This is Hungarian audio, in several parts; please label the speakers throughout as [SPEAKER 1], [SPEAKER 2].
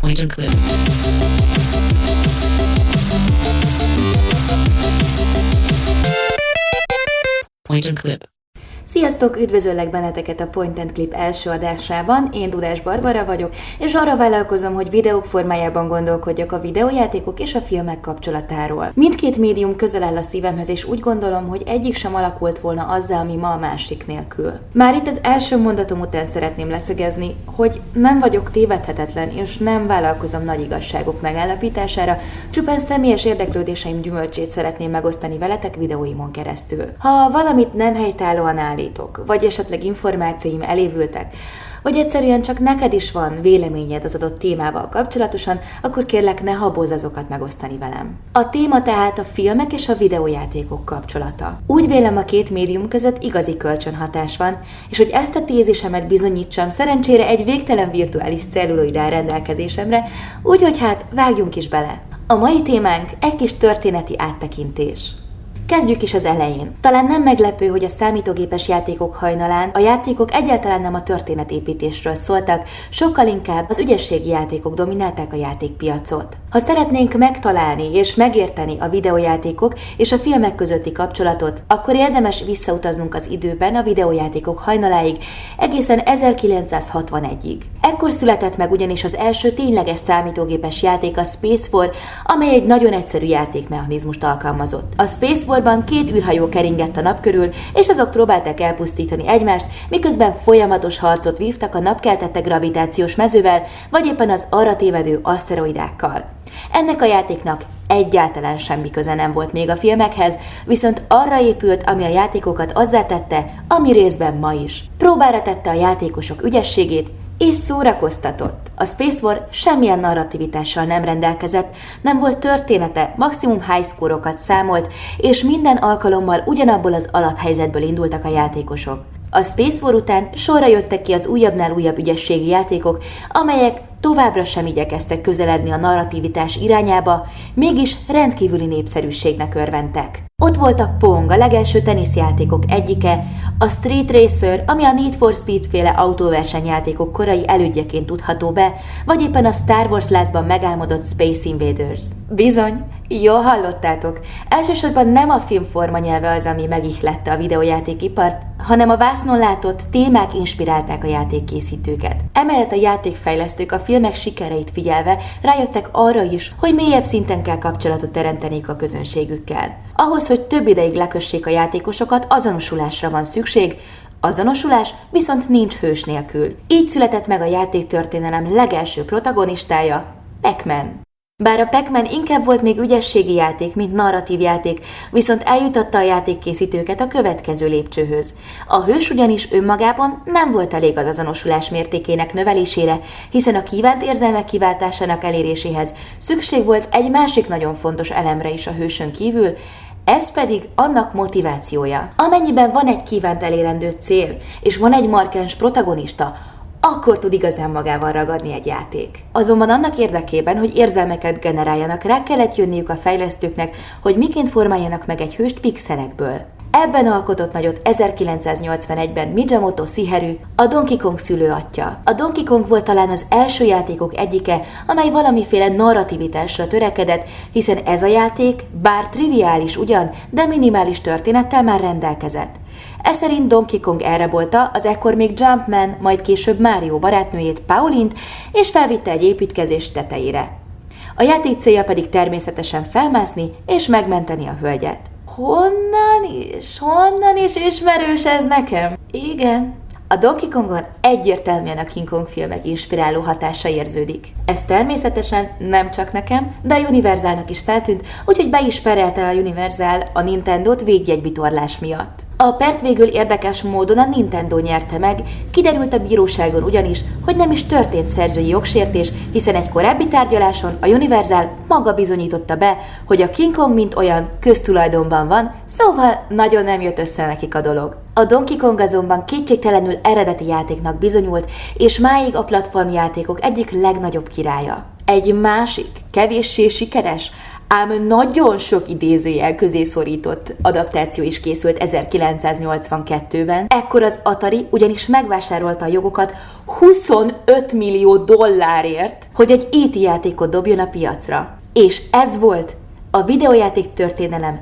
[SPEAKER 1] Point and clip. Point and clip.
[SPEAKER 2] Sziasztok! Üdvözöllek benneteket a Point and Clip első adásában, én Dudás Barbara vagyok, és arra vállalkozom, hogy videók formájában gondolkodjak a videójátékok és a filmek kapcsolatáról. Mindkét médium közel áll a szívemhez, és úgy gondolom, hogy egyik sem alakult volna azzá, ami ma a másik nélkül. Már itt az első mondatom után szeretném leszögezni, hogy nem vagyok tévedhetetlen, és nem vállalkozom nagy igazságok megállapítására, csupán személyes érdeklődéseim gyümölcsét szeretném megosztani veletek videóimon keresztül. Ha valamit nem helytállóan állítok, vagy esetleg információim elévültek, vagy egyszerűen csak neked is van véleményed az adott témával kapcsolatosan, akkor kérlek, ne habozz azokat megosztani velem. A téma tehát a filmek és a videójátékok kapcsolata. Úgy vélem, a két médium között igazi kölcsönhatás van, és hogy ezt a tézisemet bizonyítsam, szerencsére egy végtelen virtuális celluloid áll rendelkezésemre, úgyhogy hát vágjunk is bele. A mai témánk egy kis történeti áttekintés. Kezdjük is az elején. Talán nem meglepő, hogy a számítógépes játékok hajnalán a játékok egyáltalán nem a történetépítésről szóltak, sokkal inkább az ügyességi játékok dominálták a játékpiacot. Ha szeretnénk megtalálni és megérteni a videójátékok és a filmek közötti kapcsolatot, akkor érdemes visszautaznunk az időben a videójátékok hajnaláig, egészen 1961-ig. Ekkor született meg ugyanis az első tényleges számítógépes játék, a Space War, amely egy nagyon egyszerű játékmechanizmust alkalmazott. A Space Warban két űrhajó keringett a nap körül, és azok próbálták elpusztítani egymást, miközben folyamatos harcot vívtak a napkeltette gravitációs mezővel, vagy éppen az arra tévedő aszteroidákkal. Ennek a játéknak egyáltalán semmi köze nem volt még a filmekhez, viszont arra épült, ami a játékokat azzá tette, ami részben ma is. Próbára tette a játékosok ügyességét, és szórakoztatott. A Space War semmilyen narrativitással nem rendelkezett, nem volt története, maximum high score-okat számolt, és minden alkalommal ugyanabból az alaphelyzetből indultak a játékosok. A Space War után sorra jöttek ki az újabbnál újabb ügyességi játékok, amelyek továbbra sem igyekeztek közeledni a narrativitás irányába, mégis rendkívüli népszerűségnek örventek. Ott volt a Pong, a legelső teniszjátékok egyike, a Street Racer, ami a Need for Speed-féle autóversenyjátékok korai elődjeként tudható be, vagy éppen a Star Wars lázban megálmodott Space Invaders. Bizony, jól hallottátok, elsősorban nem a filmforma nyelve az, ami megihlette a videójátékipart, hanem a vásznon látott témák inspirálták a játékkészítőket. Emellett a játékfejlesztők a filmek sikereit figyelve rájöttek arra is, hogy mélyebb szinten kell kapcsolatot teremteniük a közönségükkel. Ahhoz, hogy több ideig lekössék a játékosokat, azonosulásra van szükség, azonosulás viszont nincs hős nélkül. Így született meg a játéktörténelem legelső protagonistája, Pac-Man. Bár a Pac-Man inkább volt még ügyességi játék, mint narratív játék, viszont eljutatta a játékkészítőket a következő lépcsőhöz. A hős ugyanis önmagában nem volt elég az azonosulás mértékének növelésére, hiszen a kívánt érzelmek kiváltásának eléréséhez szükség volt egy másik nagyon fontos elemre is a hősön kívül, ez pedig annak motivációja. Amennyiben van egy kívánt elérendő cél, és van egy markáns protagonista, akkor tud igazán magával ragadni egy játék. Azonban annak érdekében, hogy érzelmeket generáljanak, rá kellett jönniük a fejlesztőknek, hogy miként formáljanak meg egy hőst pixelekből. Ebben alkotott nagyot 1981-ben Miyamoto Shigeru, a Donkey Kong szülőatja. A Donkey Kong volt talán az első játékok egyike, amely valamiféle narrativitásra törekedett, hiszen ez a játék, bár triviális ugyan, de minimális történettel már rendelkezett. Ez szerint Donkey Kong elrabolta az ekkor még Jumpman, majd később Mario barátnőjét, Paulint, és felvitte egy építkezés tetejére. A játék célja pedig természetesen felmászni és megmenteni a hölgyet. Honnan is ismerős ez nekem? Igen. A Donkey Kongon egyértelműen a King Kong filmek inspiráló hatása érződik. Ez természetesen nem csak nekem, de a Universalnak is feltűnt, úgyhogy be is perelte a Universal a Nintendót védjegybitorlás miatt. A pert végül érdekes módon a Nintendo nyerte meg, kiderült a bíróságon ugyanis, hogy nem is történt szerzői jogsértés, hiszen egy korábbi tárgyaláson a Universal maga bizonyította be, hogy a King Kong mint olyan köztulajdonban van, szóval nagyon nem jött össze nekik a dolog. A Donkey Kong azonban kétségtelenül eredeti játéknak bizonyult, és máig a platformjátékok egyik legnagyobb királya. Egy másik, kevéssé sikeres, ám nagyon sok idézőjel közé szorított adaptáció is készült 1982-ben. Ekkor az Atari ugyanis megvásárolta a jogokat $25 millió, hogy egy E.T. játékot dobjon a piacra. És ez volt a videójáték történelem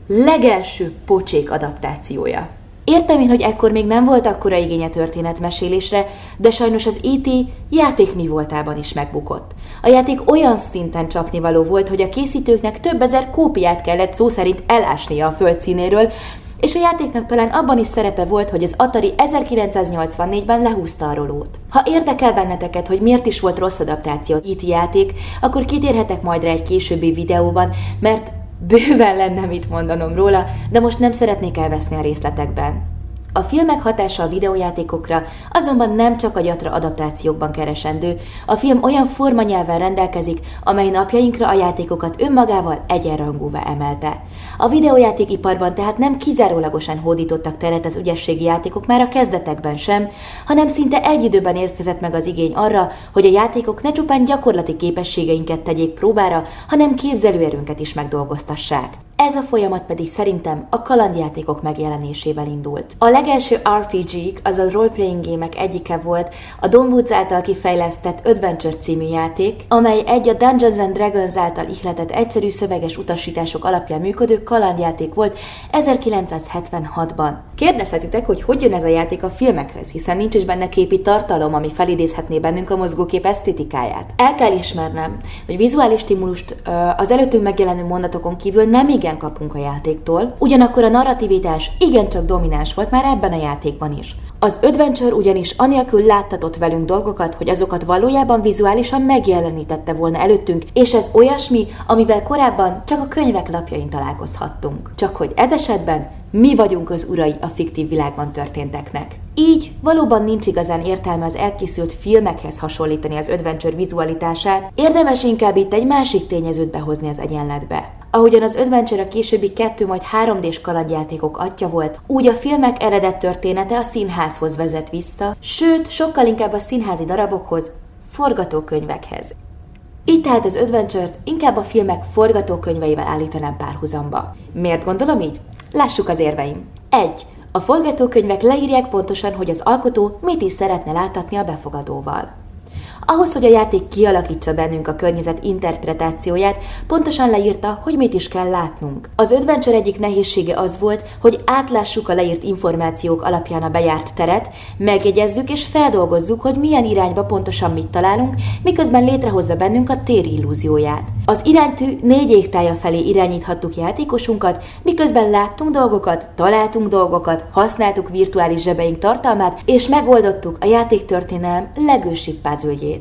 [SPEAKER 2] legelső pocsék adaptációja. Értem én, hogy ekkor még nem volt akkora igény a történetmesélésre, de sajnos az E.T. játék mi voltában is megbukott. A játék olyan szinten csapnivaló volt, hogy a készítőknek több ezer kópiát kellett szó szerint elásnia a föld színéről, és a játéknak talán abban is szerepe volt, hogy az Atari 1984-ben lehúzta a rolót. Ha érdekel benneteket, hogy miért is volt rossz adaptáció az E.T. játék, akkor kitérhetek majd rá egy későbbi videóban, mert bőven lenne mit mondanom róla, de most nem szeretnék elveszni a részletekben. A filmek hatása a videójátékokra azonban nem csak a gyatra adaptációkban keresendő, a film olyan formanyelven rendelkezik, amely napjainkra a játékokat önmagával egyenrangúvá emelte. A videójátékiparban tehát nem kizárólagosan hódítottak teret az ügyességi játékok már a kezdetekben sem, hanem szinte egy időben érkezett meg az igény arra, hogy a játékok ne csupán gyakorlati képességeinket tegyék próbára, hanem képzelőerőnket is megdolgoztassák. Ez a folyamat pedig szerintem a kalandjátékok megjelenésével indult. A legelső RPG-k, azaz role-playing gémek egyike volt a Don Woods által kifejlesztett Adventure című játék, amely egy a Dungeons and Dragons által ihletett egyszerű szöveges utasítások alapján működő kalandjáték volt 1976-ban. Kérdezhetitek, hogy jön ez a játék a filmekhez, hiszen nincs is benne képi tartalom, ami felidézhetné bennünk a mozgókép esztétikáját. El kell ismernem, hogy vizuális stimulust az előttünk megjelenő mondatokon kívül nem igen kapunk a játéktól, ugyanakkor a narrativitás igencsak domináns volt már ebben a játékban is. Az Adventure ugyanis anélkül láttatott velünk dolgokat, hogy azokat valójában vizuálisan megjelenítette volna előttünk, és ez olyasmi, amivel korábban csak a könyvek lapjain találkozhattunk. Csak hogy ez esetben mi vagyunk az urai a fiktív világban történteknek. Így valóban nincs igazán értelme az elkészült filmekhez hasonlítani az Adventure vizualitását, érdemes inkább itt egy másik tényezőt behozni az egyenletbe. Ahogyan az Adventure a későbbi 2 majd 3D-s kalandjátékok atya volt, úgy a filmek eredet története a színházhoz vezet vissza, sőt, sokkal inkább a színházi darabokhoz, forgatókönyvekhez. Így tehát az Adventure-t inkább a filmek forgatókönyveivel állítanám párhuzamba. Miért gondolom így? Lássuk az érveim. 1. A forgatókönyvek leírják pontosan, hogy az alkotó mit is szeretne láttatni a befogadóval. Ahhoz, hogy a játék kialakítsa bennünk a környezet interpretációját, pontosan leírta, hogy mit is kell látnunk. Az Adventure egyik nehézsége az volt, hogy átlássuk a leírt információk alapján a bejárt teret, megjegyezzük és feldolgozzuk, hogy milyen irányba pontosan mit találunk, miközben létrehozza bennünk a tér illúzióját. Az iránytű 4 égtálya felé irányíthattuk játékosunkat, miközben láttunk dolgokat, találtunk dolgokat, használtuk virtuális zsebeink tartalmát, és megoldottuk a játéktörténelem legősibb puzzle-jét.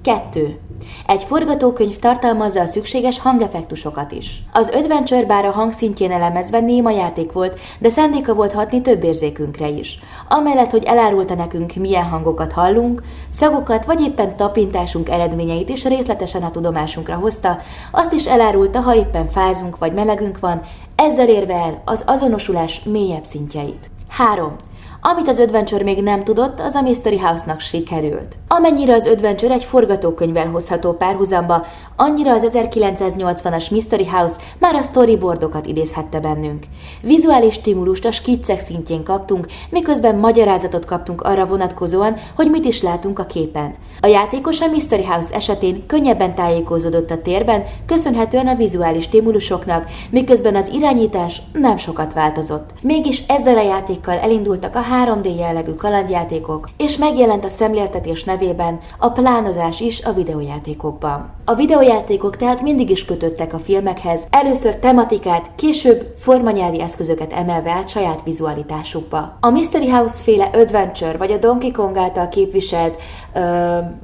[SPEAKER 2] 2. Egy forgatókönyv tartalmazza a szükséges hangeffektusokat is. Az Adventure bár a hangszintjén elemezve néma játék volt, de szándéka volt hatni több érzékünkre is. Amellett, hogy elárulta nekünk, milyen hangokat hallunk, szagokat vagy éppen tapintásunk eredményeit is részletesen a tudomásunkra hozta, azt is elárulta, ha éppen fázunk vagy melegünk van, ezzel érve el az azonosulás mélyebb szintjeit. 3. Amit az Adventure még nem tudott, az a Mystery House-nak sikerült. Amennyire az Adventure egy forgatókönyvvel hozható párhuzamba, annyira az 1980-as Mystery House már a storyboardokat idézhette bennünk. Vizuális stimulust a skiccek szintjén kaptunk, miközben magyarázatot kaptunk arra vonatkozóan, hogy mit is látunk a képen. A játékos a Mystery House esetén könnyebben tájékozódott a térben, köszönhetően a vizuális stimulusoknak, miközben az irányítás nem sokat változott. Mégis ezzel a játékkal elindultak a 3D jellegű kalandjátékok, és megjelent a szemléltetés nevében a plánozás is a videójátékokban. A videójátékok tehát mindig is kötöttek a filmekhez, először tematikát, később formanyelvi eszközöket emelve át saját vizualitásukba. A Mystery House féle Adventure vagy a Donkey Kong által képviselt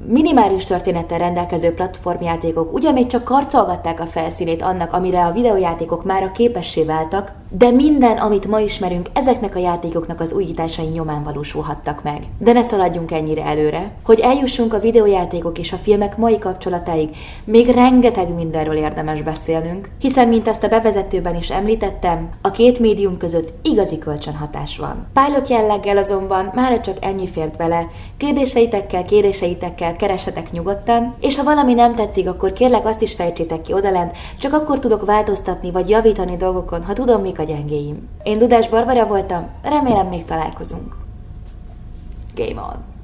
[SPEAKER 2] minimális történettel rendelkező platformjátékok ugyan még csak karcolgatták a felszínét annak, amire a videójátékok mára képessé váltak, de minden, amit ma ismerünk, ezeknek a játékoknak az újításai nyomán valósulhattak meg. De ne szaladjunk ennyire előre. Hogy eljussunk a videójátékok és a filmek mai kapcsolatáig, még rengeteg mindenről érdemes beszélnünk, hiszen mint ezt a bevezetőben is említettem, a két médium között igazi kölcsönhatás van. Pilot jelleggel azonban mára csak ennyi fért bele, kérdéseitekkel keresetek nyugodtan, és ha valami nem tetszik, akkor kérlek azt is fejtsétek ki odalent, csak akkor tudok változtatni vagy javítani dolgokon, ha tudom, mik a gyengéim. Én Dudás Barbara voltam, remélem még találkozunk. Game on!